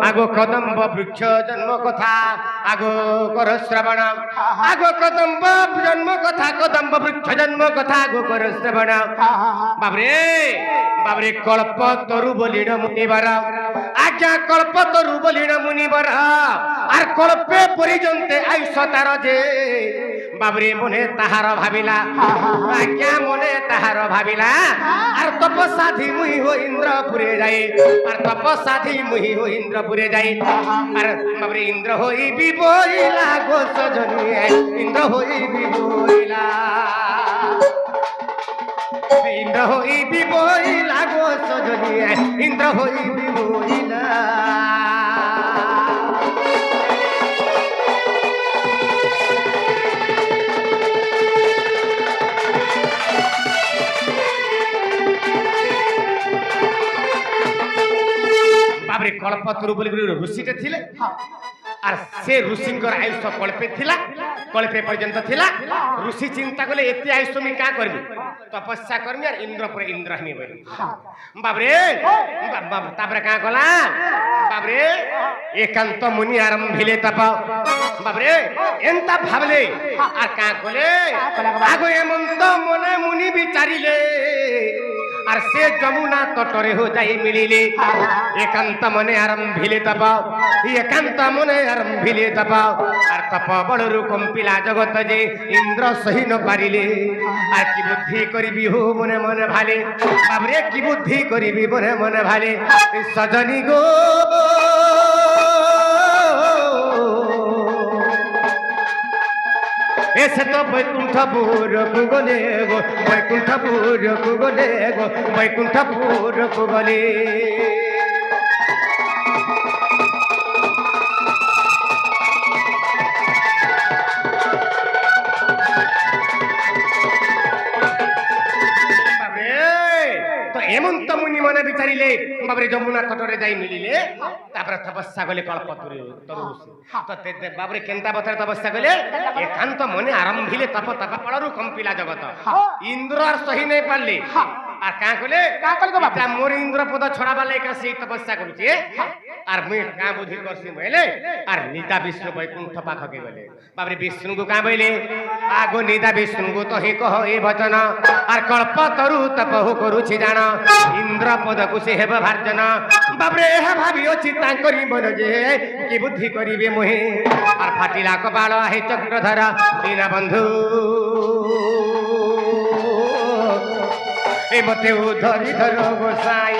আগো কদম্ব বৃক্ষ জন্ম কথা আগো কর শ্রবণ আগো কদম্ব জন্ম কথা কদম্ব বৃক্ষ জন্ম কথা আগো কর শ্রবণ বাবরে বাবরে কল্প তরু বলিণ মুনিবার আজ্ঞা কল্প তরু বলিণ মুনিবার আর কল্পে পর্যন্তে আয়ুষ তার যে বাবরে মনে তাহার ভাবিলা আজ্ঞা মনে তাহার ভাবিলা আর তপসাধি মুই হো ইন্দ্রপুরে যাই আর তপসাধি মুই হো ইন্দ্রপুরে যাই আর বাবরে ইন্দ্র হইবি বইলা গো সজনী ইন্দ্র হইবি বইলা ইন্দ্র হইবি বইলা গো সজনী ইন্দ্র হইবি বইলা বাবরে কল্পতরু বলি ঋষিতে ছিলে আর সে ঋষিঙ্কর আয়ুষ কল্পে থিলা কল্পে পর্যন্ত থিলা ঋষি চিন্তা কলে এতে আয়ুষ আমি কা করবি তপস্যা করবি আর ইন্দ্র পরে ইন্দ্র হিমি বলি বাবরে তারপরে কা কলা বাবরে একান্ত মুনি আরম্ভিলে তপ বাবরে এন্তা ভাবলে আর কা কলে আগো এমন্ত মনে মুনি বিচারিলে আর সে যমুনা তটরে হো যাই মিলিলে একান্ত মনে আরম্ভিলে তপ একান্ত মনে আরম্ভিলে তপ আর তপ বড়রু কম্পিলা জগত যে ইন্দ্র সহি ন পারিলে আর কি বুদ্ধি করিবি হো মনে মনে ভালে বাবরে কি বুদ্ধি করিবি মনে মনে ভালে সজনী গো এসে তো বৈকুণ্ঠপুর কুগলে গো বৈকুণ্ঠপুর কুগলে গো বৈকুণ্ঠপুর কুগলে হেমন্ত মুনি মনে বিচারিলে বাবরে যমুনা তটরে যাই মিলিলে তারপরে তপস্যা গলে কল্পতরু বাবরে কেন্তা বছর তপস্যা গলে একান্ত মনে আরম্ভিলে তপ তপ পড়ারু কম্পিলা জগত ইন্দ্র আর সহি নাই পারলে আর কা কলে মোর ইন্দ্র পদ ছড়াবার লাগে সেই তপস্যা করছে আর মুই কা বুদ্ধি করছি বলে আর নিতা বিষ্ণু বৈকুণ্ঠ পাখকে গলে বাবরে বিষ্ণুকে কা বইলে আগো নিতা বিষ্ণুকে তো হি কহ এই বচন আর কল্পতরু তপহু করুছি জান ইন্দ্র পদকু সে হেব ভার্জন বাবরে এ ভাবিଅছি তাঙ্করি মন যে কি বুদ্ধি করিবে মোহে আর ফাটিলা কপাল হে চক্রধর দীনবন্ধু এ মতে ধরি ধর গোসাই